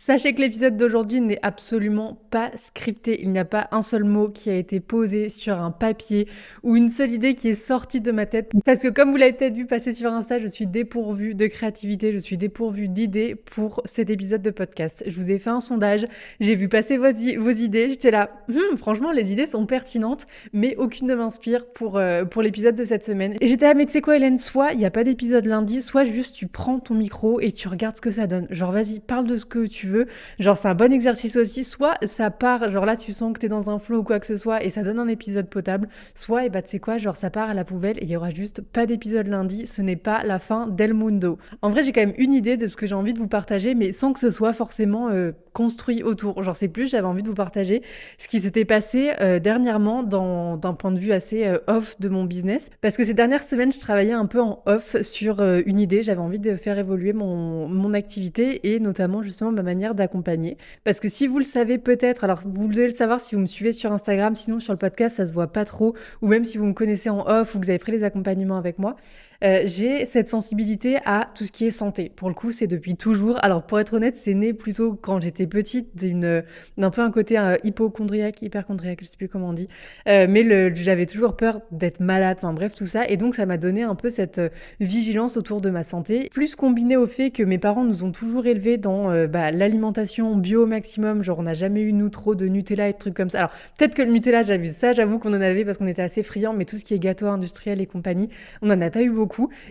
Sachez que l'épisode d'aujourd'hui n'est absolument pas scripté. Il n'y a pas un seul mot qui a été posé sur un papier ou une seule idée qui est sortie de ma tête. Parce que comme vous l'avez peut-être vu passer sur Insta, je suis dépourvue de créativité, je suis dépourvue d'idées pour cet épisode de podcast. Je vous ai fait un sondage, j'ai vu passer vos idées, j'étais là, franchement les idées sont pertinentes, mais aucune ne m'inspire pour l'épisode de cette semaine. Et j'étais là, mais tu sais quoi Hélène, soit il n'y a pas d'épisode lundi, soit juste tu prends ton micro et tu regardes ce que ça donne. Genre vas-y, parle de ce que tu veux. Genre c'est un bon exercice aussi, soit ça part, genre là tu sens que t'es dans un flow ou quoi que ce soit et ça donne un épisode potable, soit et bah tu sais quoi, genre ça part à la poubelle et il y aura juste pas d'épisode lundi, ce n'est pas la fin del mundo. En vrai j'ai quand même une idée de ce que j'ai envie de vous partager, mais sans que ce soit forcément construit autour. Genre c'est plus, j'avais envie de vous partager ce qui s'était passé dernièrement d'un point de vue assez off de mon business, parce que ces dernières semaines je travaillais un peu en off sur une idée, j'avais envie de faire évoluer mon activité et notamment justement ma manière d'accompagner. Parce que si vous le savez peut-être, alors vous devez le savoir si vous me suivez sur Instagram, sinon sur le podcast ça se voit pas trop, ou même si vous me connaissez en off ou que vous avez pris les accompagnements avec moi, j'ai cette sensibilité à tout ce qui est santé. Pour le coup, c'est depuis toujours. Alors, pour être honnête, c'est né plutôt quand j'étais petite, d'un peu un côté hyperchondriaque, je sais plus comment on dit. Mais j'avais toujours peur d'être malade, enfin bref, tout ça. Et donc, ça m'a donné un peu cette vigilance autour de ma santé. Plus combiné au fait que mes parents nous ont toujours élevés dans l'alimentation bio au maximum. Genre, on n'a jamais eu, nous, trop de Nutella et de trucs comme ça. Alors, peut-être que le Nutella, j'avoue qu'on en avait parce qu'on était assez friands, mais tout ce qui est gâteau industriel et compagnie, on n'en a pas eu beaucoup.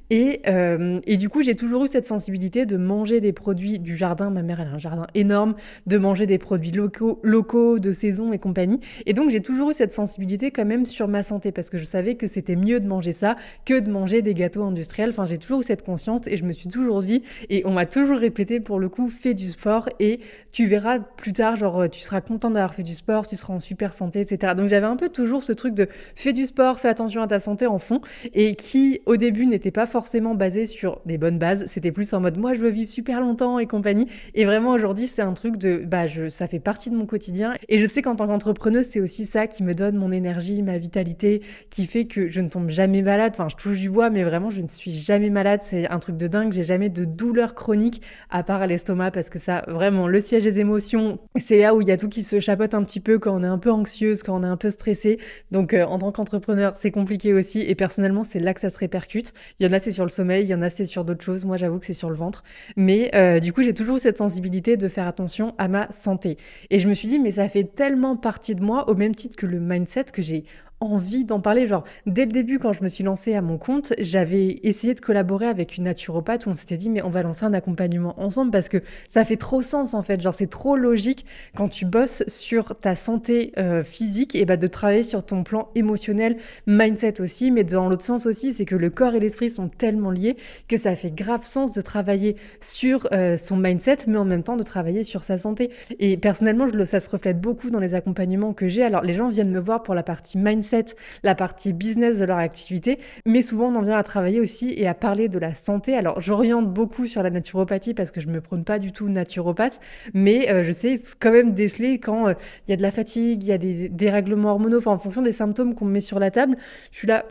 Et du coup, j'ai toujours eu cette sensibilité de manger des produits du jardin. Ma mère, elle a un jardin énorme, de manger des produits locaux, de saison et compagnie. Et donc, j'ai toujours eu cette sensibilité quand même sur ma santé parce que je savais que c'était mieux de manger ça que de manger des gâteaux industriels. Enfin, j'ai toujours eu cette conscience et je me suis toujours dit, et on m'a toujours répété pour le coup, fais du sport et tu verras plus tard, genre, tu seras content d'avoir fait du sport, tu seras en super santé, etc. Donc, j'avais un peu toujours ce truc de fais du sport, fais attention à ta santé en fond et qui, au début, n'était pas forcément basé sur des bonnes bases, c'était plus en mode moi je veux vivre super longtemps et compagnie. Et vraiment aujourd'hui c'est un truc de ça fait partie de mon quotidien et je sais qu'en tant qu'entrepreneuse c'est aussi ça qui me donne mon énergie, ma vitalité, qui fait que je ne tombe jamais malade. Enfin je touche du bois mais vraiment je ne suis jamais malade, c'est un truc de dingue, j'ai jamais de douleur chronique à part à l'estomac parce que ça vraiment le siège des émotions, c'est là où il y a tout qui se chapote un petit peu quand on est un peu anxieuse, quand on est un peu stressée. Donc en tant qu'entrepreneur c'est compliqué aussi et personnellement c'est là que ça se répercute. Il y en a c'est sur le sommeil, il y en a c'est sur d'autres choses, moi j'avoue que c'est sur le ventre. Mais du coup j'ai toujours eu cette sensibilité de faire attention à ma santé. Et je me suis dit mais ça fait tellement partie de moi au même titre que le mindset que j'ai envie d'en parler. Genre, dès le début, quand je me suis lancée à mon compte, j'avais essayé de collaborer avec une naturopathe où on s'était dit, mais on va lancer un accompagnement ensemble parce que ça fait trop sens en fait. Genre, c'est trop logique quand tu bosses sur ta santé physique et de travailler sur ton plan émotionnel, mindset aussi, mais dans l'autre sens aussi, c'est que le corps et l'esprit sont tellement liés que ça fait grave sens de travailler sur son mindset, mais en même temps de travailler sur sa santé. Et personnellement, ça se reflète beaucoup dans les accompagnements que j'ai. Alors, les gens viennent me voir pour la partie mindset, la partie business de leur activité, mais souvent on en vient à travailler aussi et à parler de la santé. Alors j'oriente beaucoup sur la naturopathie parce que je me prône pas du tout naturopathe, mais je sais quand même déceler quand il y a de la fatigue, il y a des dérèglements hormonaux, enfin en fonction des symptômes qu'on me met sur la table, je suis là,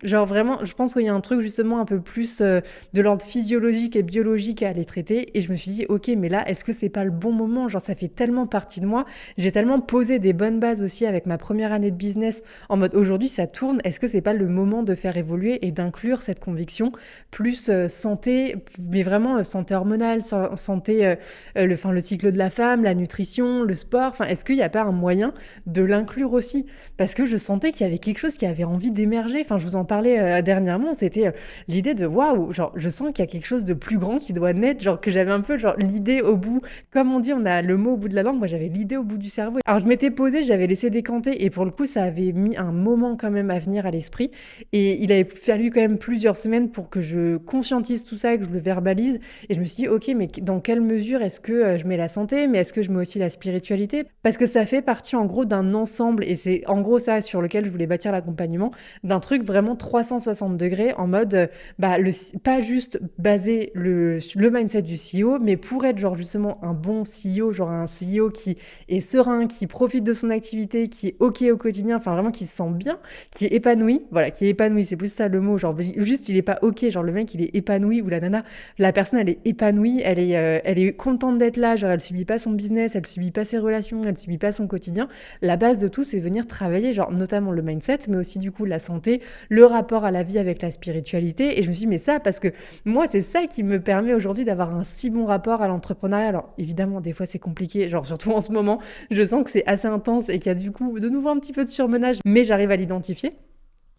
genre vraiment, je pense qu'il y a un truc justement un peu plus de l'ordre physiologique et biologique à aller traiter, et je me suis dit, ok, mais là, est-ce que c'est pas le bon moment? Genre ça fait tellement partie de moi, j'ai tellement posé des bonnes bases aussi avec ma première année de business en mode aujourd'hui ça tourne, est-ce que c'est pas le moment de faire évoluer et d'inclure cette conviction plus santé, mais vraiment santé hormonale, santé, le cycle de la femme, la nutrition, le sport, enfin est-ce qu'il n'y a pas un moyen de l'inclure aussi? Parce que je sentais qu'il y avait quelque chose qui avait envie d'émerger, enfin je vous en parlais dernièrement, c'était l'idée de waouh, genre je sens qu'il y a quelque chose de plus grand qui doit naître, genre que j'avais un peu genre l'idée au bout, comme on dit on a le mot au bout de la langue, moi j'avais l'idée au bout du cerveau. Alors je m'étais posée, j'avais laissé décanter et pour le coup ça avait mis un moment quand même à venir à l'esprit et il avait fallu quand même plusieurs semaines pour que je conscientise tout ça, que je le verbalise et je me suis dit ok mais dans quelle mesure est-ce que je mets la santé mais est-ce que je mets aussi la spiritualité parce que ça fait partie en gros d'un ensemble et c'est en gros ça sur lequel je voulais bâtir l'accompagnement d'un truc vraiment 360 degrés en mode pas juste baser le mindset du CEO mais pour être genre justement un bon CEO, genre un CEO qui est serein, qui profite de son activité, qui est ok au quotidien, enfin vraiment qui se sent bien, qui est épanoui, voilà, qui est épanoui, c'est plus ça le mot, genre juste il est pas ok, genre le mec il est épanoui ou la nana, la personne elle est épanouie, elle est contente d'être là, genre elle subit pas son business, elle subit pas ses relations, elle subit pas son quotidien. La base de tout c'est venir travailler, genre notamment le mindset, mais aussi du coup la santé, le rapport à la vie avec la spiritualité. Et je me suis dit mais ça, parce que moi c'est ça qui me permet aujourd'hui d'avoir un si bon rapport à l'entrepreneuriat. Alors évidemment des fois c'est compliqué, genre surtout en ce moment, je sens que c'est assez intense et qu'il y a du coup de nouveau un petit peu de surmenage, mais j'arrive à l'identifier.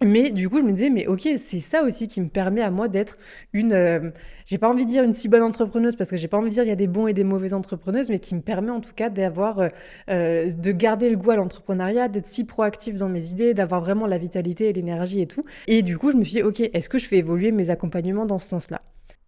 Mais du coup, je me disais, mais ok, c'est ça aussi qui me permet à moi d'être j'ai pas envie de dire une si bonne entrepreneuse, parce que j'ai pas envie de dire il y a des bons et des mauvaises entrepreneuses, mais qui me permet en tout cas de garder le goût à l'entrepreneuriat, d'être si proactive dans mes idées, d'avoir vraiment la vitalité et l'énergie et tout. Et du coup, je me suis dit, ok, est-ce que je fais évoluer mes accompagnements dans ce sens-là?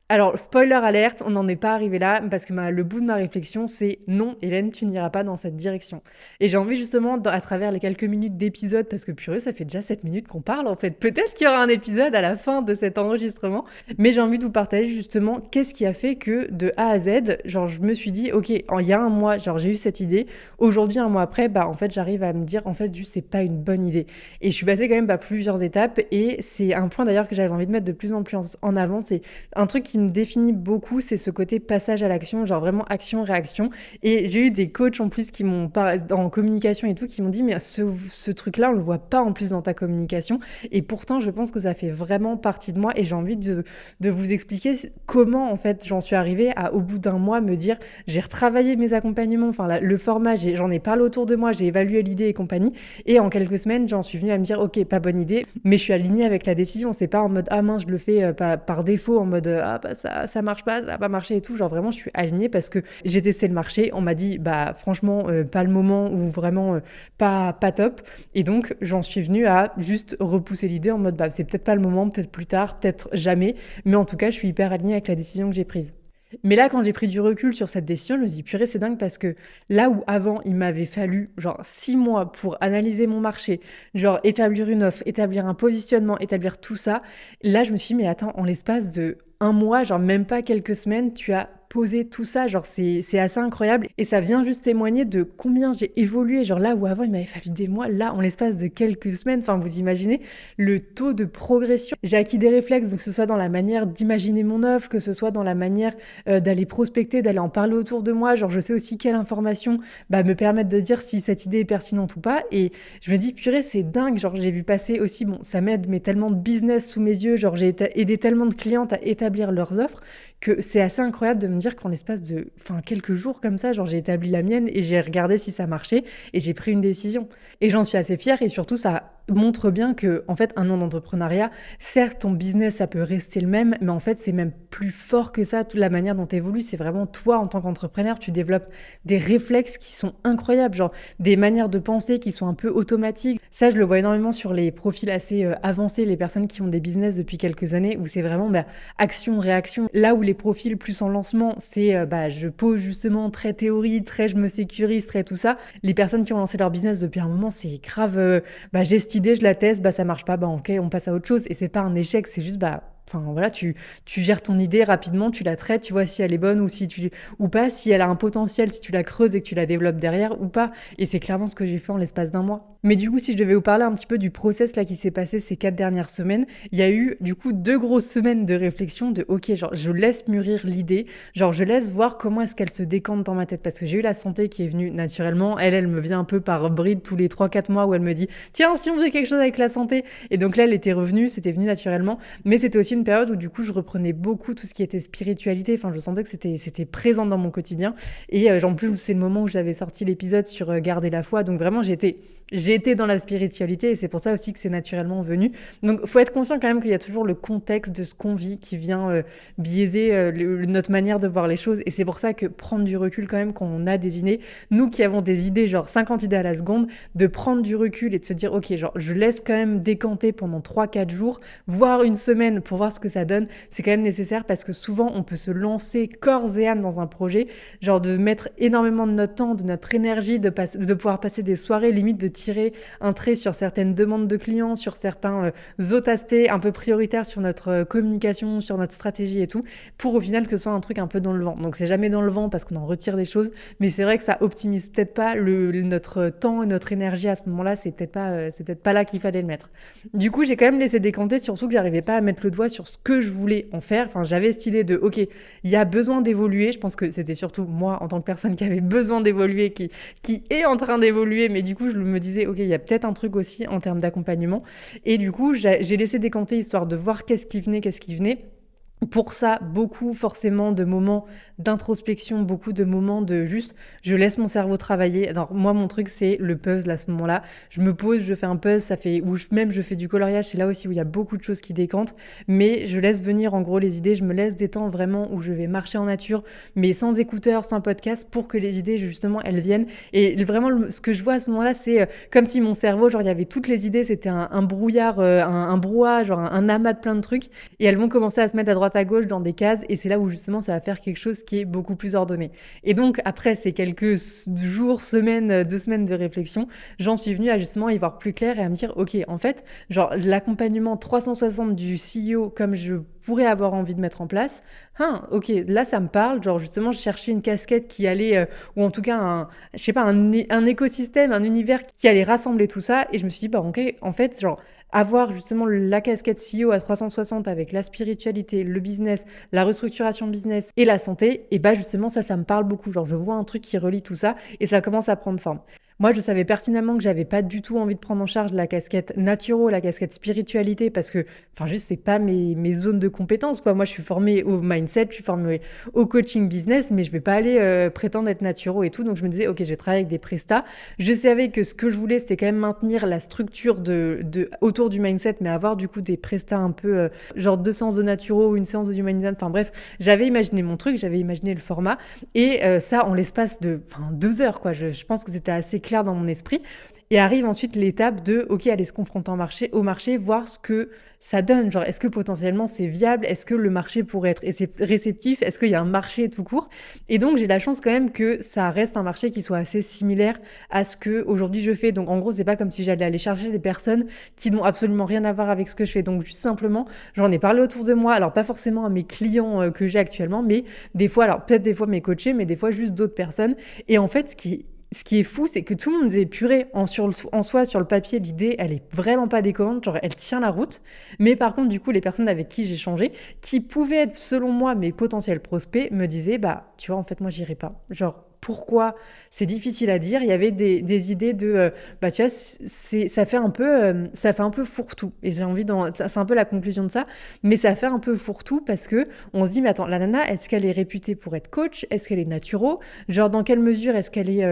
Alors, spoiler alerte, on n'en est pas arrivé là, parce que le bout de ma réflexion, c'est non, Hélène, tu n'iras pas dans cette direction. Et j'ai envie justement, à travers les quelques minutes d'épisode, parce que purée, ça fait déjà 7 minutes qu'on parle en fait, peut-être qu'il y aura un épisode à la fin de cet enregistrement, mais j'ai envie de vous partager justement qu'est-ce qui a fait que de A à Z, genre je me suis dit, ok, il y a un mois, genre j'ai eu cette idée, aujourd'hui, un mois après, en fait j'arrive à me dire, en fait juste c'est pas une bonne idée. Et je suis passée quand même par plusieurs étapes, et c'est un point d'ailleurs que j'avais envie de mettre de plus en plus en avant, c'est un truc qui me définit beaucoup, c'est ce côté passage à l'action, genre vraiment action-réaction. Et j'ai eu des coachs en plus qui m'ont, en communication et tout, qui m'ont dit mais ce truc-là, on le voit pas en plus dans ta communication. Et pourtant, je pense que ça fait vraiment partie de moi et j'ai envie de vous expliquer comment en fait j'en suis arrivée à, au bout d'un mois, me dire j'ai retravaillé mes accompagnements, enfin le format, j'en ai parlé autour de moi, j'ai évalué l'idée et compagnie. Et en quelques semaines, j'en suis venue à me dire ok, pas bonne idée, mais je suis alignée avec la décision. C'est pas en mode ah mince, je le fais par défaut, en mode ah bah ça marche pas, ça va pas marcher et tout. Genre vraiment, je suis alignée parce que j'ai testé le marché. On m'a dit, bah franchement, pas le moment ou vraiment pas top. Et donc, j'en suis venue à juste repousser l'idée en mode, bah c'est peut-être pas le moment, peut-être plus tard, peut-être jamais. Mais en tout cas, je suis hyper alignée avec la décision que j'ai prise. Mais là, quand j'ai pris du recul sur cette décision, je me dis, purée, c'est dingue parce que là où avant, il m'avait fallu genre 6 mois pour analyser mon marché, genre établir une offre, établir un positionnement, établir tout ça, là, je me suis dit, mais attends, en l'espace de un mois, genre même pas quelques semaines, tu as posé tout ça, genre c'est assez incroyable et ça vient juste témoigner de combien j'ai évolué, genre là où avant il m'avait fallu des mois, là en l'espace de quelques semaines, enfin vous imaginez le taux de progression. J'ai acquis des réflexes, donc que ce soit dans la manière d'imaginer mon offre, que ce soit dans la manière d'aller prospecter, d'aller en parler autour de moi, genre je sais aussi quelles informations me permettent de dire si cette idée est pertinente ou pas et je me dis purée c'est dingue, genre j'ai vu passer aussi, bon ça m'aide mais tellement de business sous mes yeux, genre j'ai aidé tellement de clientes à établir leurs offres que c'est assez incroyable de me dire qu'en l'espace de quelques jours comme ça, genre j'ai établi la mienne et j'ai regardé si ça marchait et j'ai pris une décision. Et j'en suis assez fière et surtout ça montre bien que en fait un an d'entrepreneuriat, certes ton business ça peut rester le même, mais en fait c'est même plus fort que ça, toute la manière dont tu évolues, c'est vraiment toi en tant qu'entrepreneur, tu développes des réflexes qui sont incroyables, genre des manières de penser qui sont un peu automatiques. Ça je le vois énormément sur les profils assez avancés, les personnes qui ont des business depuis quelques années où c'est vraiment action-réaction. Là où les profils plus en lancement, c'est je pose justement très théorie, très je me sécurise, très tout ça. Les personnes qui ont lancé leur business depuis un moment, c'est grave, j'ai cette idée, je la teste, ça marche pas, ok, on passe à autre chose. Et c'est pas un échec, c'est juste voilà, tu gères ton idée rapidement, tu la traites, tu vois si elle est bonne ou pas, si elle a un potentiel, si tu la creuses et que tu la développes derrière ou pas. Et c'est clairement ce que j'ai fait en l'espace d'un mois. Mais du coup, si je devais vous parler un petit peu du process là qui s'est passé ces 4 dernières semaines, il y a eu du coup 2 grosses semaines de réflexion de ok, genre je laisse mûrir l'idée, genre je laisse voir comment est-ce qu'elle se décante dans ma tête parce que j'ai eu la santé qui est venue naturellement, elle me vient un peu par bride tous les 3-4 mois où elle me dit tiens si on faisait quelque chose avec la santé et donc là elle était revenue, c'était venu naturellement, mais c'était aussi une période où du coup je reprenais beaucoup tout ce qui était spiritualité, je sentais que c'était présent dans mon quotidien et en plus c'est le moment où j'avais sorti l'épisode sur garder la foi, donc vraiment j'ai été dans la spiritualité et c'est pour ça aussi que c'est naturellement venu. Donc faut être conscient quand même qu'il y a toujours le contexte de ce qu'on vit qui vient biaiser notre manière de voir les choses et c'est pour ça que prendre du recul quand même quand on a des idées, nous qui avons des idées genre 50 idées à la seconde, de prendre du recul et de se dire ok genre je laisse quand même décanter pendant 3-4 jours, voire une semaine pour voir ce que ça donne, c'est quand même nécessaire parce que souvent on peut se lancer corps et âme dans un projet, genre de mettre énormément de notre temps, de notre énergie, de pouvoir passer des soirées limite de tirer un trait sur certaines demandes de clients, sur certains autres aspects un peu prioritaires sur notre communication, sur notre stratégie et tout, pour au final que ce soit un truc un peu dans le vent. Donc c'est jamais dans le vent parce qu'on en retire des choses, mais c'est vrai que ça optimise peut-être pas notre temps et notre énergie à ce moment-là, c'est peut-être pas là qu'il fallait le mettre. Du coup, j'ai quand même laissé décanter, surtout que j'arrivais pas à mettre le doigt sur ce que je voulais en faire. Enfin, j'avais cette idée de, ok, il y a besoin d'évoluer. Je pense que c'était surtout moi, en tant que personne qui avait besoin d'évoluer, qui est en train d'évoluer, mais du coup, je me disais, ok, il y a peut-être un truc aussi en termes d'accompagnement. Et du coup, j'ai laissé décanter histoire de voir qu'est-ce qui venait. Pour ça, beaucoup forcément de moments d'introspection, beaucoup de moments de juste, je laisse mon cerveau travailler. Alors moi, mon truc, c'est le puzzle à ce moment-là. Je me pose, je fais un puzzle, même je fais du coloriage, c'est là aussi où il y a beaucoup de choses qui décantent, mais je laisse venir en gros les idées, je me laisse des temps vraiment où je vais marcher en nature, mais sans écouteurs, sans podcast, pour que les idées, justement, elles viennent. Et vraiment, ce que je vois à ce moment-là, c'est comme si mon cerveau, genre, il y avait toutes les idées, c'était un brouillard, un brouhaha, genre un amas de plein de trucs, et elles vont commencer à se mettre à droite à gauche dans des cases, et c'est là où justement ça va faire quelque chose qui est beaucoup plus ordonné. Et donc après ces quelques jours, semaines, 2 semaines de réflexion, j'en suis venue à justement y voir plus clair et à me dire ok, en fait, genre l'accompagnement 360 du CEO comme je pourrais avoir envie de mettre en place, ok, là ça me parle, genre justement je cherchais une casquette qui allait, ou en tout cas un écosystème, un univers qui allait rassembler tout ça, et je me suis dit bah ok, en fait genre avoir justement la casquette CEO à 360 avec la spiritualité, le business, la restructuration business et la santé, et bah justement ça me parle beaucoup. Genre je vois un truc qui relie tout ça et ça commence à prendre forme. Moi, je savais pertinemment que j'avais pas du tout envie de prendre en charge la casquette naturo, la casquette spiritualité, parce que, enfin, juste, c'est pas mes zones de compétences, quoi. Moi, je suis formée au mindset, je suis formée au coaching business, mais je vais pas aller prétendre être naturo et tout. Donc, je me disais, ok, je vais travailler avec des prestats. Je savais que ce que je voulais, c'était quand même maintenir la structure autour du mindset, mais avoir du coup des prestats un peu, genre 2 séances de naturo ou une séance de human design. Enfin, bref, j'avais imaginé mon truc, j'avais imaginé le format, et ça, en l'espace de 2 heures, quoi. Je pense que c'était assez clair dans mon esprit. Et arrive ensuite l'étape de, ok, aller se confronter au marché, voir ce que ça donne. Genre, est-ce que potentiellement c'est viable? Est-ce que le marché pourrait être réceptif? Est-ce qu'il y a un marché tout court? Et donc, j'ai la chance quand même que ça reste un marché qui soit assez similaire à ce que aujourd'hui je fais. Donc, en gros, c'est pas comme si j'allais aller chercher des personnes qui n'ont absolument rien à voir avec ce que je fais. Donc, juste simplement, j'en ai parlé autour de moi. Alors, pas forcément à mes clients que j'ai actuellement, mais des fois, alors peut-être des fois mes coachés, mais des fois juste d'autres personnes. Et en fait, ce qui est fou, c'est que tout le monde disait purée, en soi, sur le papier, l'idée, elle est vraiment pas déconnante, genre elle tient la route. Mais par contre, du coup, les personnes avec qui j'ai changé, qui pouvaient être, selon moi, mes potentiels prospects, me disaient, bah, tu vois, en fait, moi, j'irai pas. Genre, pourquoi? C'est difficile à dire. Il y avait des idées de, bah, tu vois, ça fait un peu fourre-tout. Et j'ai envie c'est un peu la conclusion de ça, mais ça fait un peu fourre-tout parce que on se dit, mais attends, la nana, est-ce qu'elle est réputée pour être coach? Est-ce qu'elle est naturo? Genre, dans quelle mesure est-ce qu'elle est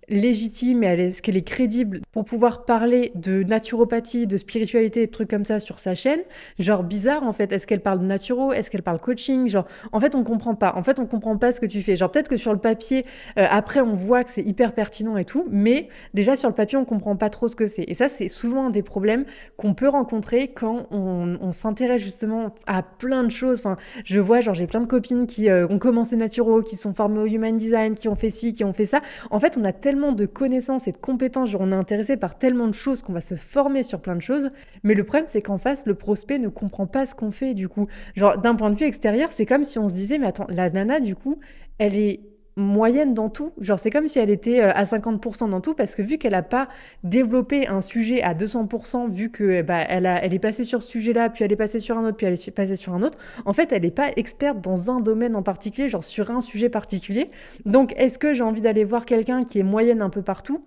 légitime et est-ce qu'elle est crédible pour pouvoir parler de naturopathie, de spiritualité, de trucs comme ça sur sa chaîne? Genre, bizarre, en fait. Est-ce qu'elle parle de naturo? Est-ce qu'elle parle coaching? Genre, en fait, on comprend pas. En fait, on comprend pas ce que tu fais. Genre, peut-être que sur le papier, après, on voit que c'est hyper pertinent et tout, mais déjà, sur le papier, on comprend pas trop ce que c'est. Et ça, c'est souvent un des problèmes qu'on peut rencontrer quand on s'intéresse justement à plein de choses. Enfin, je vois, genre, j'ai plein de copines qui ont commencé naturo, qui sont formées au human design, qui ont fait ci, qui ont fait ça. En fait, on a tellement de connaissances et de compétences, genre, on est intéressé par tellement de choses qu'on va se former sur plein de choses. Mais le problème, c'est qu'en face, le prospect ne comprend pas ce qu'on fait, du coup. Genre, d'un point de vue extérieur, c'est comme si on se disait, mais attends, la nana, du coup, elle est moyenne dans tout. Genre, c'est comme si elle était à 50% dans tout, parce que vu qu'elle n'a pas développé un sujet à 200%, vu que bah, elle est passée sur ce sujet-là, puis elle est passée sur un autre, puis elle est passée sur un autre, en fait, elle n'est pas experte dans un domaine en particulier, genre sur un sujet particulier. Donc, est-ce que j'ai envie d'aller voir quelqu'un qui est moyenne un peu partout?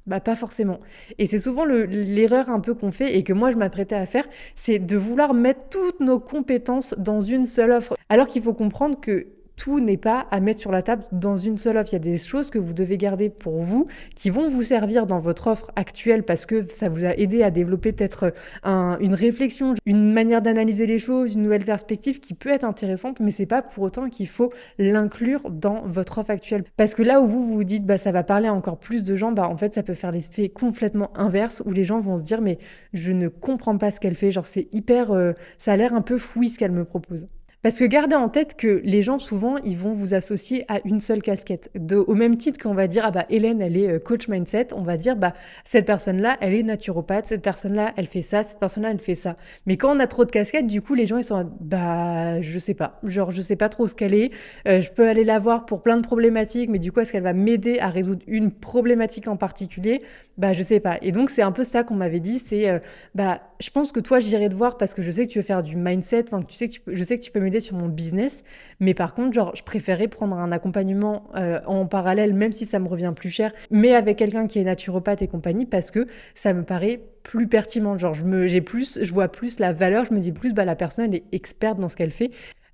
Bah pas forcément. Et c'est souvent l'erreur un peu qu'on fait et que moi je m'apprêtais à faire, c'est de vouloir mettre toutes nos compétences dans une seule offre. Alors qu'il faut comprendre que tout n'est pas à mettre sur la table dans une seule offre. Il y a des choses que vous devez garder pour vous, qui vont vous servir dans votre offre actuelle parce que ça vous a aidé à développer peut-être une réflexion, une manière d'analyser les choses, une nouvelle perspective qui peut être intéressante, mais c'est pas pour autant qu'il faut l'inclure dans votre offre actuelle. Parce que là où vous vous dites, bah, ça va parler à encore plus de gens, bah, en fait, ça peut faire l'effet complètement inverse où les gens vont se dire, mais je ne comprends pas ce qu'elle fait. Genre, c'est hyper, ça a l'air un peu fouillis ce qu'elle me propose. Parce que gardez en tête que les gens, souvent, ils vont vous associer à une seule casquette. Au même titre qu'on va dire, ah bah Hélène, elle est coach mindset, on va dire, bah cette personne-là, elle est naturopathe, cette personne-là, elle fait ça, cette personne-là, elle fait ça. Mais quand on a trop de casquettes, du coup, les gens, ils sont, bah je sais pas, genre je sais pas trop ce qu'elle est, je peux aller la voir pour plein de problématiques, mais du coup, est-ce qu'elle va m'aider à résoudre une problématique en particulier? Bah je sais pas. Et donc, c'est un peu ça qu'on m'avait dit, c'est, bah je pense que toi, j'irai te voir parce que je sais que tu veux faire du mindset, enfin, tu sais que je sais que tu peux m'aider sur mon business, mais par contre, genre, je préférais prendre un accompagnement en parallèle, même si ça me revient plus cher, mais avec quelqu'un qui est naturopathe et compagnie, parce que ça me paraît plus pertinent. Genre, je vois plus la valeur, je me dis plus, bah, la personne, elle est experte dans ce qu'elle fait.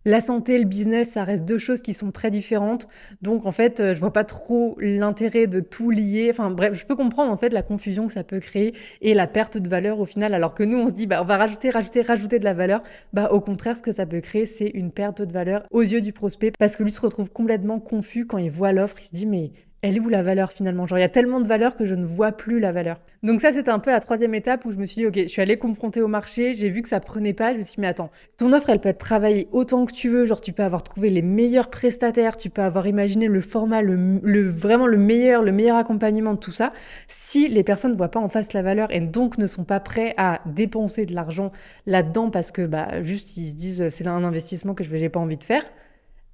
La santé et le business, ça reste deux choses qui sont très différentes. Donc, en fait, je vois pas trop l'intérêt de tout lier. Enfin, bref, je peux comprendre, en fait, la confusion que ça peut créer et la perte de valeur au final. Alors que nous, on se dit, bah, on va rajouter de la valeur. Bah, au contraire, ce que ça peut créer, c'est une perte de valeur aux yeux du prospect parce que lui se retrouve complètement confus quand il voit l'offre. Il se dit, mais elle est où la valeur finalement? Genre, il y a tellement de valeur que je ne vois plus la valeur. Donc ça, c'était un peu la troisième étape où je me suis dit, ok, je suis allée confronter au marché, j'ai vu que ça prenait pas, je me suis dit, mais attends, ton offre, elle peut être travaillée autant que tu veux, genre tu peux avoir trouvé les meilleurs prestataires, tu peux avoir imaginé le format, vraiment le meilleur accompagnement de tout ça. Si les personnes ne voient pas en face la valeur et donc ne sont pas prêts à dépenser de l'argent là-dedans parce que bah juste ils se disent, c'est un investissement que j'ai pas envie de faire,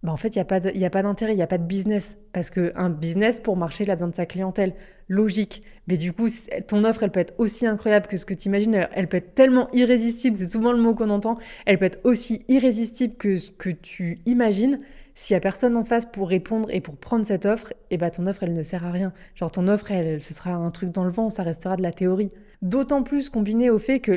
bah en fait, il y a pas d'intérêt, il y a pas de business. Parce qu'un business, pour marcher, il a besoin de sa clientèle. Logique. Mais du coup, ton offre, elle peut être aussi incroyable que ce que tu imagines. Elle peut être tellement irrésistible, c'est souvent le mot qu'on entend. Elle peut être aussi irrésistible que ce que tu imagines. S'il y a personne en face pour répondre et pour prendre cette offre, et bah ton offre, elle ne sert à rien. Genre ton offre, ce sera un truc dans le vent, ça restera de la théorie. D'autant plus combiné au fait que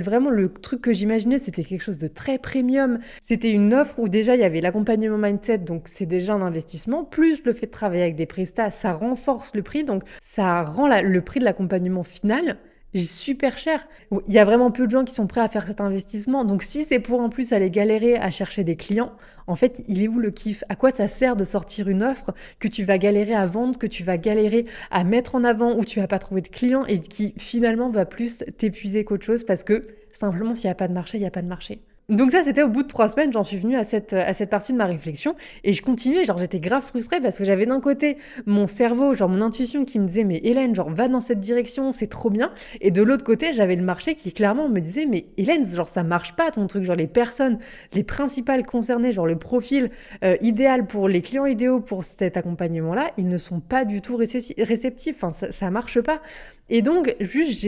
vraiment le truc que j'imaginais, c'était quelque chose de très premium. C'était une offre où déjà il y avait l'accompagnement mindset, donc c'est déjà un investissement, plus le fait de travailler avec des prestats, ça renforce le prix, donc ça rend le prix de l'accompagnement final super cher. Il y a vraiment peu de gens qui sont prêts à faire cet investissement. Donc si c'est pour en plus aller galérer à chercher des clients, en fait, il est où le kiff? À quoi ça sert de sortir une offre que tu vas galérer à vendre, que tu vas galérer à mettre en avant, où tu vas pas trouver de clients et qui finalement va plus t'épuiser qu'autre chose parce que simplement s'il n'y a pas de marché, il n'y a pas de marché. Donc ça, c'était au bout de 3 semaines, j'en suis venue à cette partie de ma réflexion et je continuais, genre j'étais grave frustrée parce que j'avais d'un côté mon cerveau, genre mon intuition qui me disait mais Hélène, genre va dans cette direction, c'est trop bien, et de l'autre côté, j'avais le marché qui clairement me disait mais Hélène, genre ça marche pas ton truc, genre les personnes, les principales concernées, genre le profil idéal pour les clients idéaux pour cet accompagnement-là, ils ne sont pas du tout réceptifs, enfin ça marche pas. Et donc juste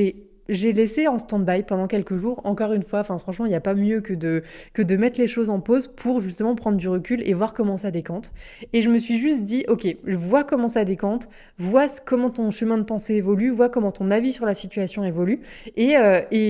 j'ai laissé en stand-by pendant quelques jours, encore une fois, enfin franchement, il n'y a pas mieux que de mettre les choses en pause pour justement prendre du recul et voir comment ça décante. Et je me suis juste dit, ok, je vois comment ça décante, vois comment ton chemin de pensée évolue, vois comment ton avis sur la situation évolue, et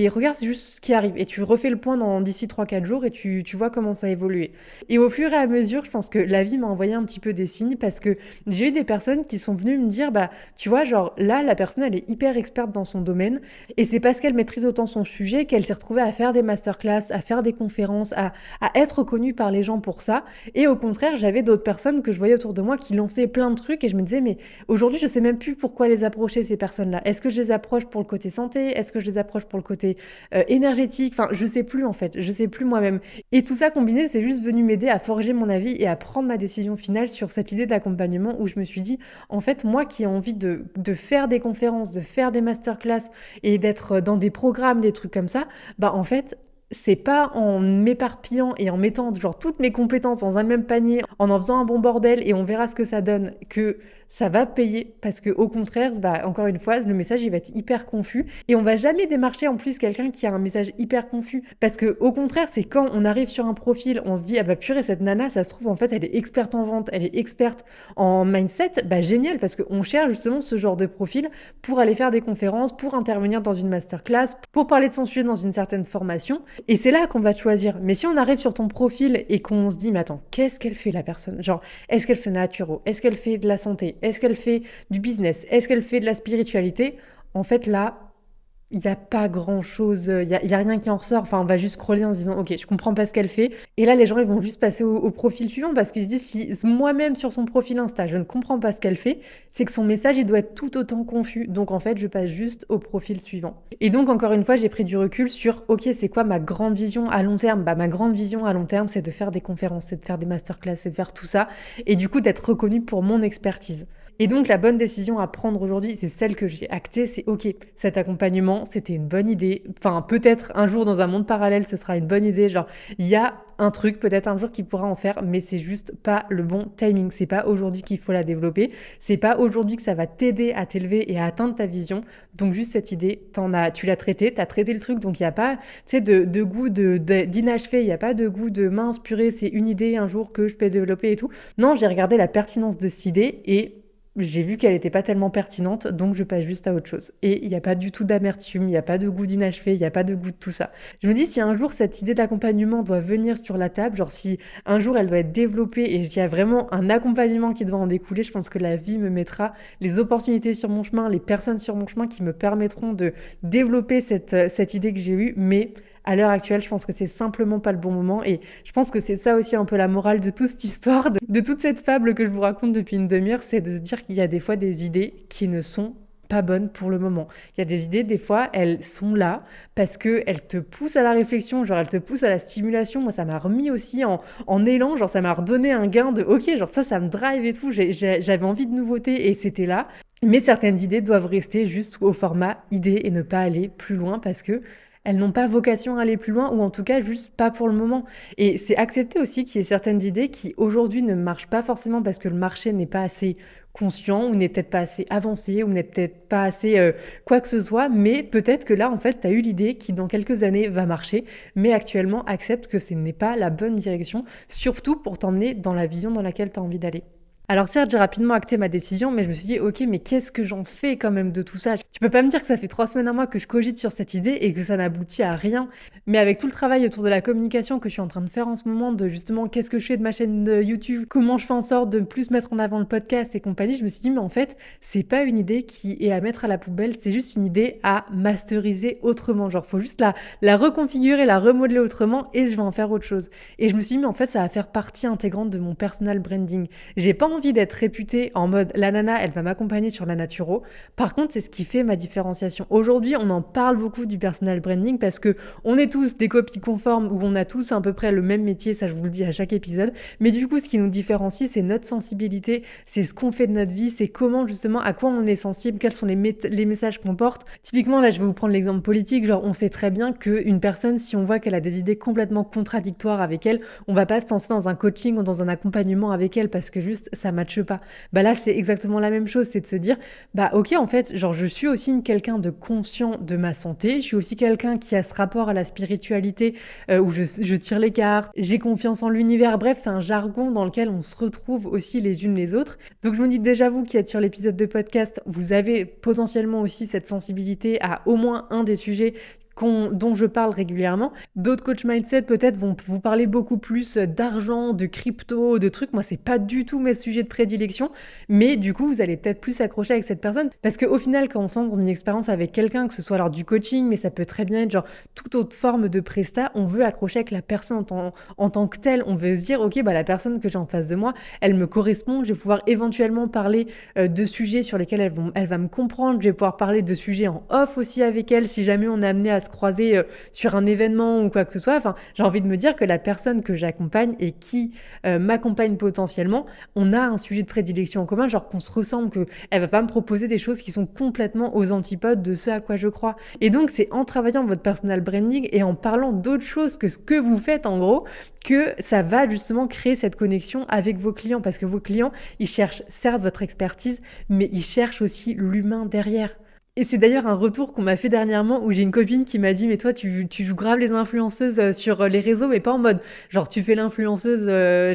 regarde juste ce qui arrive. Et tu refais le point d'ici 3-4 jours et tu vois comment ça a évolué. Et au fur et à mesure, je pense que la vie m'a envoyé un petit peu des signes parce que j'ai eu des personnes qui sont venues me dire, bah tu vois, genre là, la personne, elle est hyper experte dans son domaine, et c'est parce qu'elle maîtrise autant son sujet qu'elle s'est retrouvée à faire des masterclass, à faire des conférences, à être reconnue par les gens pour ça. Et au contraire, j'avais d'autres personnes que je voyais autour de moi qui lançaient plein de trucs et je me disais, mais aujourd'hui, je sais même plus pourquoi les approcher, ces personnes-là. Est-ce que je les approche pour le côté santé? Est-ce que je les approche pour le côté énergétique? Enfin, je sais plus en fait, je sais plus moi-même. Et tout ça combiné, c'est juste venu m'aider à forger mon avis et à prendre ma décision finale sur cette idée d'accompagnement où je me suis dit, en fait, moi qui ai envie de faire des conférences, de faire des masterclass et d'être dans des programmes, des trucs comme ça, bah en fait, c'est pas en m'éparpillant et en mettant genre toutes mes compétences dans un même panier, en faisant un bon bordel et on verra ce que ça donne, que ça va payer. Parce que au contraire, bah, encore une fois, le message il va être hyper confus et on va jamais démarcher en plus quelqu'un qui a un message hyper confus. Parce que au contraire, c'est quand on arrive sur un profil, on se dit ah bah purée, cette nana, ça se trouve en fait elle est experte en vente, elle est experte en mindset, bah génial, parce qu'on cherche justement ce genre de profil pour aller faire des conférences, pour intervenir dans une masterclass, pour parler de son sujet dans une certaine formation. Et c'est là qu'on va te choisir. Mais si on arrive sur ton profil et qu'on se dit, mais attends, qu'est-ce qu'elle fait la personne? Genre, est-ce qu'elle fait naturo? Est-ce qu'elle fait de la santé? Est-ce qu'elle fait du business? Est-ce qu'elle fait de la spiritualité? En fait, là, il y a pas grand-chose, il y a rien qui en ressort. Enfin, on va juste scroller en se disant: «OK, je comprends pas ce qu'elle fait» et là, les gens, ils vont juste passer au profil suivant parce qu'ils se disent: «Si moi-même sur son profil Insta, je ne comprends pas ce qu'elle fait, c'est que son message, il doit être tout autant confus. Donc en fait, je passe juste au profil suivant». Et donc encore une fois, j'ai pris du recul sur: «OK, c'est quoi ma grande vision à long terme?» Bah, ma grande vision à long terme, c'est de faire des conférences, c'est de faire des masterclass, c'est de faire tout ça et du coup d'être reconnue pour mon expertise. Et donc la bonne décision à prendre aujourd'hui, c'est celle que j'ai actée, c'est OK, cet accompagnement, c'était une bonne idée. Enfin, peut-être un jour dans un monde parallèle, ce sera une bonne idée. Genre, il y a un truc peut-être un jour qui pourra en faire, mais c'est juste pas le bon timing. C'est pas aujourd'hui qu'il faut la développer. C'est pas aujourd'hui que ça va t'aider à t'élever et à atteindre ta vision. Donc juste cette idée, tu l'as traitée, t'as traité le truc. Donc il y a pas, tu sais, de goût d'inachevé. Il y a pas de goût de mince purée. C'est une idée un jour que je peux développer et tout. Non, j'ai regardé la pertinence de cette idée et j'ai vu qu'elle n'était pas tellement pertinente, donc je passe juste à autre chose. Et il n'y a pas du tout d'amertume, il n'y a pas de goût d'inachevé, il n'y a pas de goût de tout ça. Je me dis, si un jour cette idée d'accompagnement doit venir sur la table, genre si un jour elle doit être développée et il y a vraiment un accompagnement qui doit en découler, je pense que la vie me mettra les opportunités sur mon chemin, les personnes sur mon chemin qui me permettront de développer cette idée que j'ai eue, mais à l'heure actuelle, je pense que c'est simplement pas le bon moment et je pense que c'est ça aussi un peu la morale de toute cette histoire, de toute cette fable que je vous raconte depuis une demi-heure, c'est de se dire qu'il y a des fois des idées qui ne sont pas bonnes pour le moment. Il y a des idées, des fois, elles sont là parce qu'elles te poussent à la réflexion, genre elles te poussent à la stimulation. Moi, ça m'a remis aussi en élan, genre ça m'a redonné un gain de OK, genre ça me drive et tout. J'avais envie de nouveautés et c'était là. Mais certaines idées doivent rester juste au format idée et ne pas aller plus loin parce que elles n'ont pas vocation à aller plus loin ou en tout cas juste pas pour le moment. Et c'est accepter aussi qu'il y ait certaines idées qui aujourd'hui ne marchent pas forcément parce que le marché n'est pas assez conscient ou n'est peut-être pas assez avancé ou n'est peut-être pas assez quoi que ce soit, mais peut-être que là en fait tu as eu l'idée qui dans quelques années va marcher, mais actuellement accepte que ce n'est pas la bonne direction, surtout pour t'emmener dans la vision dans laquelle tu as envie d'aller. Alors certes, j'ai rapidement acté ma décision, mais je me suis dit, ok, mais qu'est-ce que j'en fais quand même de tout ça? Tu peux pas me dire que ça fait 3 semaines à moi que je cogite sur cette idée et que ça n'aboutit à rien. Mais avec tout le travail autour de la communication que je suis en train de faire en ce moment, de justement qu'est-ce que je fais de ma chaîne YouTube, comment je fais en sorte de plus mettre en avant le podcast et compagnie, je me suis dit, mais en fait, c'est pas une idée qui est à mettre à la poubelle, c'est juste une idée à masteriser autrement. Genre, faut juste la reconfigurer, la remodeler autrement et je vais en faire autre chose. Et je me suis dit, mais en fait, ça va faire partie intégrante de mon personal branding. J'ai pas envie d'être réputée en mode la nana, elle va m'accompagner sur la naturo. Par contre, c'est ce qui fait ma différenciation. Aujourd'hui, on en parle beaucoup du personal branding parce que on est tous des copies conformes où on a tous à peu près le même métier, ça je vous le dis à chaque épisode. Mais du coup, ce qui nous différencie, c'est notre sensibilité, c'est ce qu'on fait de notre vie, c'est comment justement, à quoi on est sensible, quels sont les messages qu'on porte. Typiquement, là, je vais vous prendre l'exemple politique. Genre, on sait très bien qu'une personne, si on voit qu'elle a des idées complètement contradictoires avec elle, on va pas se lancer dans un coaching ou dans un accompagnement avec elle parce que juste ça matche pas. Bah là, c'est exactement la même chose, c'est de se dire, bah ok, en fait, genre je suis aussi quelqu'un de conscient de ma santé, je suis aussi quelqu'un qui a ce rapport à la spiritualité où je tire les cartes, j'ai confiance en l'univers, bref, c'est un jargon dans lequel on se retrouve aussi les unes les autres. Donc je me dis déjà, vous qui êtes sur l'épisode de podcast, vous avez potentiellement aussi cette sensibilité à au moins un des sujets dont je parle régulièrement. D'autres coach mindset peut-être vont vous parler beaucoup plus d'argent, de crypto, de trucs. Moi, c'est pas du tout mes sujets de prédilection, mais du coup, vous allez peut-être plus accrocher avec cette personne parce qu'au final, quand on se lance dans une expérience avec quelqu'un, que ce soit alors du coaching, mais ça peut très bien être genre toute autre forme de prestat, on veut accrocher avec la personne en tant que telle. On veut se dire, ok, bah la personne que j'ai en face de moi, elle me correspond. Je vais pouvoir éventuellement parler de sujets sur lesquels elle va me comprendre. Je vais pouvoir parler de sujets en off aussi avec elle si jamais on est amené à se croiser sur un événement ou quoi que ce soit. Enfin, j'ai envie de me dire que la personne que j'accompagne et qui m'accompagne potentiellement, on a un sujet de prédilection en commun, genre qu'on se ressemble, qu'elle va pas me proposer des choses qui sont complètement aux antipodes de ce à quoi je crois. Et donc, c'est en travaillant votre personal branding et en parlant d'autres choses que ce que vous faites en gros, que ça va justement créer cette connexion avec vos clients. Parce que vos clients, ils cherchent certes votre expertise, mais ils cherchent aussi l'humain derrière. Et c'est d'ailleurs un retour qu'on m'a fait dernièrement où j'ai une copine qui m'a dit mais toi tu joues grave les influenceuses sur les réseaux mais pas en mode genre tu fais l'influenceuse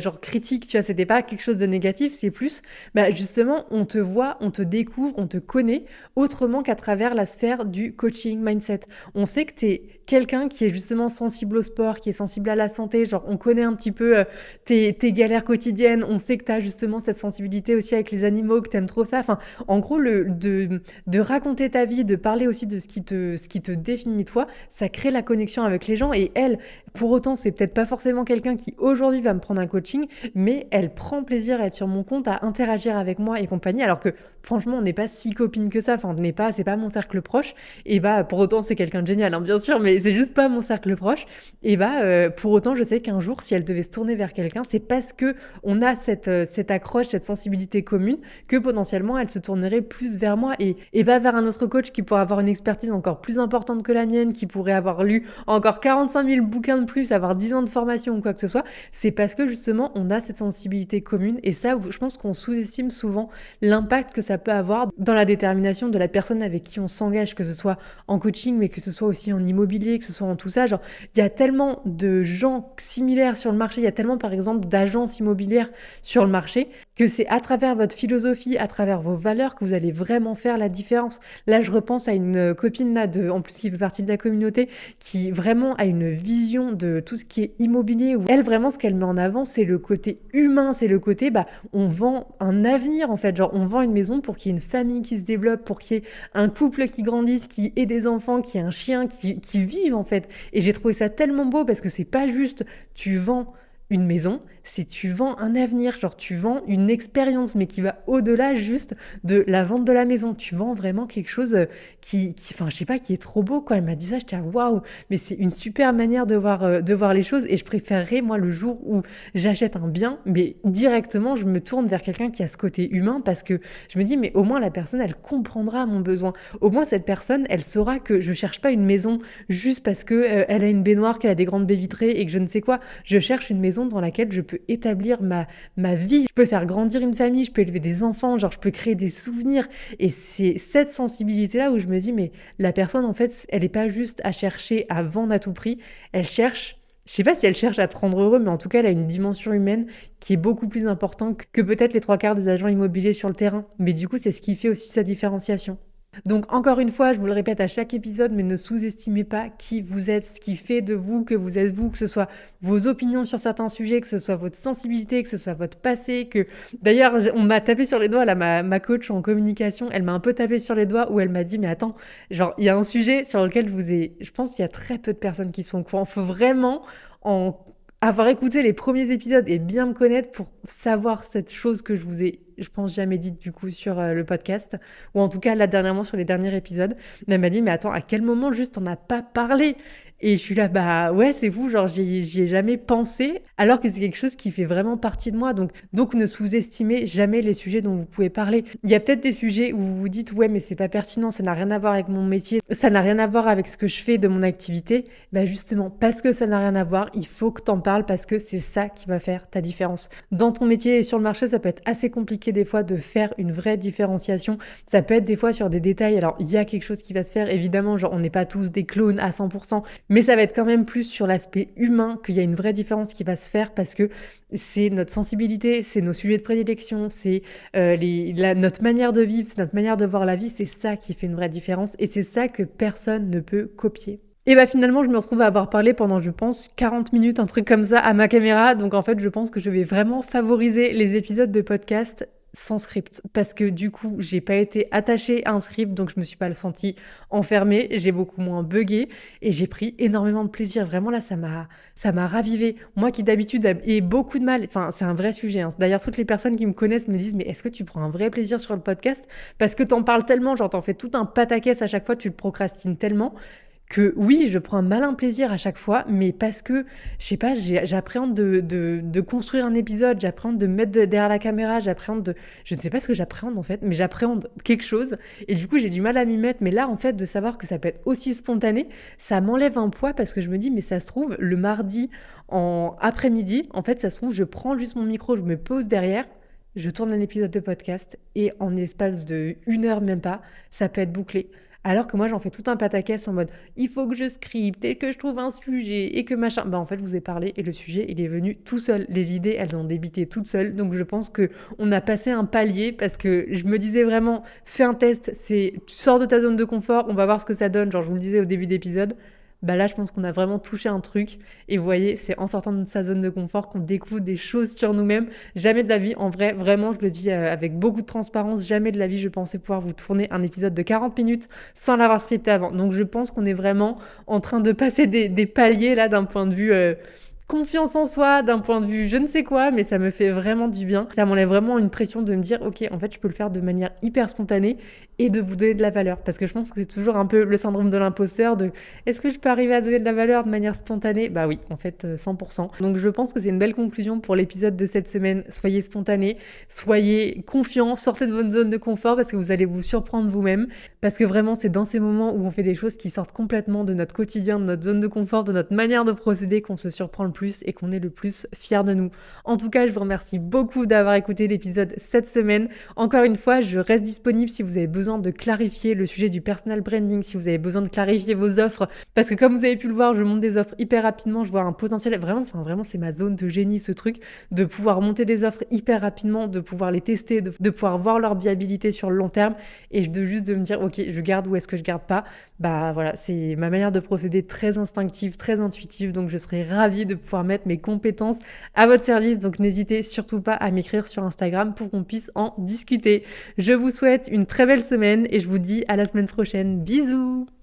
genre critique, tu vois, c'était pas quelque chose de négatif, c'est plus bah justement on te voit, on te découvre, on te connaît autrement qu'à travers la sphère du coaching mindset. On sait que t'es quelqu'un qui est justement sensible au sport, qui est sensible à la santé, genre on connaît un petit peu tes galères quotidiennes, on sait que t'as justement cette sensibilité aussi avec les animaux, que t'aimes trop ça, enfin en gros de raconter raconter ta vie, de parler aussi de ce qui te définit toi, ça crée la connexion avec les gens. Et elle, pour autant, c'est peut-être pas forcément quelqu'un qui aujourd'hui va me prendre un coaching, mais elle prend plaisir à être sur mon compte, à interagir avec moi et compagnie, alors que franchement, on n'est pas si copines que ça, enfin, c'est pas mon cercle proche, et pour autant, c'est quelqu'un de génial, hein, bien sûr, mais c'est juste pas mon cercle proche, et pour autant, je sais qu'un jour, si elle devait se tourner vers quelqu'un, c'est parce que on a cette accroche, cette sensibilité commune, que potentiellement, elle se tournerait plus vers moi, et vers un autre coach qui pourrait avoir une expertise encore plus importante que la mienne, qui pourrait avoir lu encore 45 000 bouquins de plus, avoir 10 ans de formation ou quoi que ce soit, c'est parce que justement, on a cette sensibilité commune, et ça, je pense qu'on sous-estime souvent l'impact que ça peut avoir dans la détermination de la personne avec qui on s'engage, que ce soit en coaching, mais que ce soit aussi en immobilier, que ce soit en tout ça. Genre, il y a tellement de gens similaires sur le marché, il y a tellement, par exemple, d'agences immobilières sur le marché, que c'est à travers votre philosophie, à travers vos valeurs, que vous allez vraiment faire la différence. Là, je repense à une copine, là, en plus, qui fait partie de la communauté, qui vraiment a une vision de tout ce qui est immobilier, où elle, vraiment, ce qu'elle met en avant, c'est le côté humain, c'est le côté, on vend un avenir, en fait. Genre, on vend une maison pour qu'il y ait une famille qui se développe, pour qu'il y ait un couple qui grandisse, qui ait des enfants, qui ait un chien, qui vive, en fait. Et j'ai trouvé ça tellement beau, parce que c'est pas juste tu vends une maison, c'est tu vends un avenir, genre tu vends une expérience, mais qui va au-delà juste de la vente de la maison. Tu vends vraiment quelque chose enfin, je sais pas, qui est trop beau, quoi. Elle m'a dit ça, j'étais waouh, mais c'est une super manière de voir les choses, et je préférerais, moi, le jour où j'achète un bien, mais directement, je me tourne vers quelqu'un qui a ce côté humain, parce que je me dis, mais au moins, la personne, elle comprendra mon besoin. Au moins, cette personne, elle saura que je cherche pas une maison juste parce que elle a une baignoire, qu'elle a des grandes baies vitrées et que je ne sais quoi. Je cherche une maison dans laquelle je peux établir ma vie, je peux faire grandir une famille, je peux élever des enfants, genre je peux créer des souvenirs. Et c'est cette sensibilité-là où je me dis, mais la personne, en fait, elle n'est pas juste à chercher à vendre à tout prix, elle cherche, je sais pas si elle cherche à te rendre heureux, mais en tout cas, elle a une dimension humaine qui est beaucoup plus importante que peut-être les 3/4 des agents immobiliers sur le terrain. Mais du coup, c'est ce qui fait aussi sa différenciation. Donc encore une fois, je vous le répète à chaque épisode, mais ne sous-estimez pas qui vous êtes, ce qui fait de vous que vous êtes vous, que ce soit vos opinions sur certains sujets, que ce soit votre sensibilité, que ce soit votre passé, que... D'ailleurs, on m'a tapé sur les doigts, là, ma coach en communication, elle m'a un peu tapé sur les doigts, où elle m'a dit, mais attends, genre, il y a un sujet sur lequel je pense qu'il y a très peu de personnes qui sont au courant. Il faut vraiment avoir écouté les premiers épisodes et bien me connaître pour savoir cette chose que je vous ai, je pense, jamais dite du coup sur le podcast, ou en tout cas là dernièrement sur les derniers épisodes. Mais elle m'a dit, mais attends, à quel moment juste t'en as pas parlé? Et je suis là, ouais, c'est fou, genre j'y ai jamais pensé, alors que c'est quelque chose qui fait vraiment partie de moi. Donc ne sous-estimez jamais les sujets dont vous pouvez parler. Il y a peut-être des sujets où vous vous dites, ouais, mais c'est pas pertinent, ça n'a rien à voir avec mon métier, ça n'a rien à voir avec ce que je fais de mon activité. Justement, parce que ça n'a rien à voir, il faut que t'en parles, parce que c'est ça qui va faire ta différence. Dans ton métier et sur le marché, ça peut être assez compliqué des fois de faire une vraie différenciation. Ça peut être des fois sur des détails. Alors, il y a quelque chose qui va se faire, évidemment, genre on n'est pas tous des clones à 100%, mais ça va être quand même plus sur l'aspect humain qu'il y a une vraie différence qui va se faire, parce que c'est notre sensibilité, c'est nos sujets de prédilection, c'est notre manière de vivre, c'est notre manière de voir la vie, c'est ça qui fait une vraie différence, et c'est ça que personne ne peut copier. Et finalement, je me retrouve à avoir parlé pendant, je pense, 40 minutes, un truc comme ça, à ma caméra. Donc en fait, je pense que je vais vraiment favoriser les épisodes de podcast sans script, parce que du coup, j'ai pas été attachée à un script, donc je me suis pas sentie enfermée, j'ai beaucoup moins bugué, et j'ai pris énormément de plaisir. Vraiment là, ça m'a ravivé. Moi qui d'habitude ai beaucoup de mal, enfin c'est un vrai sujet, hein. D'ailleurs, toutes les personnes qui me connaissent me disent, mais est-ce que tu prends un vrai plaisir sur le podcast? Parce que t'en parles tellement, genre t'en fais tout un pataquès à chaque fois, tu le procrastines tellement, que oui, je prends un malin plaisir à chaque fois, mais parce que, je sais pas, j'appréhende de construire un épisode, j'appréhende de me mettre derrière la caméra, je ne sais pas ce que j'appréhende en fait, mais j'appréhende quelque chose, et du coup j'ai du mal à m'y mettre. Mais là, en fait, de savoir que ça peut être aussi spontané, ça m'enlève un poids, parce que je me dis, mais ça se trouve, le mardi en après-midi, en fait, ça se trouve, je prends juste mon micro, je me pose derrière, je tourne un épisode de podcast, et en l'espace de 1 heure même pas, ça peut être bouclé. Alors que moi, j'en fais tout un pataquès en mode « il faut que je scripte et que je trouve un sujet et que machin ». En fait, je vous ai parlé et le sujet, il est venu tout seul. Les idées, elles ont débité toutes seules. Donc, je pense qu'on a passé un palier, parce que je me disais vraiment, fais un test, tu sors de ta zone de confort, on va voir ce que ça donne. Genre, je vous le disais au début d'épisode, bah là, je pense qu'on a vraiment touché un truc. Et vous voyez, c'est en sortant de sa zone de confort qu'on découvre des choses sur nous-mêmes. Jamais de la vie, en vrai, vraiment, je le dis avec beaucoup de transparence, jamais de la vie, je pensais pouvoir vous tourner un épisode de 40 minutes sans l'avoir scripté avant. Donc je pense qu'on est vraiment en train de passer des paliers là d'un point de vue confiance en soi, d'un point de vue je ne sais quoi, mais ça me fait vraiment du bien. Ça m'enlève vraiment une pression de me dire, ok, en fait, je peux le faire de manière hyper spontanée et de vous donner de la valeur. Parce que je pense que c'est toujours un peu le syndrome de l'imposteur de est-ce que je peux arriver à donner de la valeur de manière spontanée? Bah oui, en fait, 100%. Donc je pense que c'est une belle conclusion pour l'épisode de cette semaine. Soyez spontanés, soyez confiants, sortez de votre zone de confort parce que vous allez vous surprendre vous-même. Parce que vraiment, c'est dans ces moments où on fait des choses qui sortent complètement de notre quotidien, de notre zone de confort, de notre manière de procéder qu'on se surprend le plus et qu'on est le plus fier de nous. En tout cas, je vous remercie beaucoup d'avoir écouté l'épisode cette semaine. Encore une fois, je reste disponible si vous avez besoin de clarifier le sujet du personal branding, si vous avez besoin de clarifier vos offres, parce que comme vous avez pu le voir, je monte des offres hyper rapidement, je vois un potentiel, vraiment c'est ma zone de génie ce truc, de pouvoir monter des offres hyper rapidement, de pouvoir les tester, de pouvoir voir leur viabilité sur le long terme et juste de me dire ok, je garde ou est-ce que je garde pas. Bah voilà, c'est ma manière de procéder très instinctive, très intuitive, donc je serais ravie de pouvoir mettre mes compétences à votre service, donc n'hésitez surtout pas à m'écrire sur Instagram pour qu'on puisse en discuter. Je vous souhaite une très belle semaine et je vous dis à la semaine prochaine. Bisous!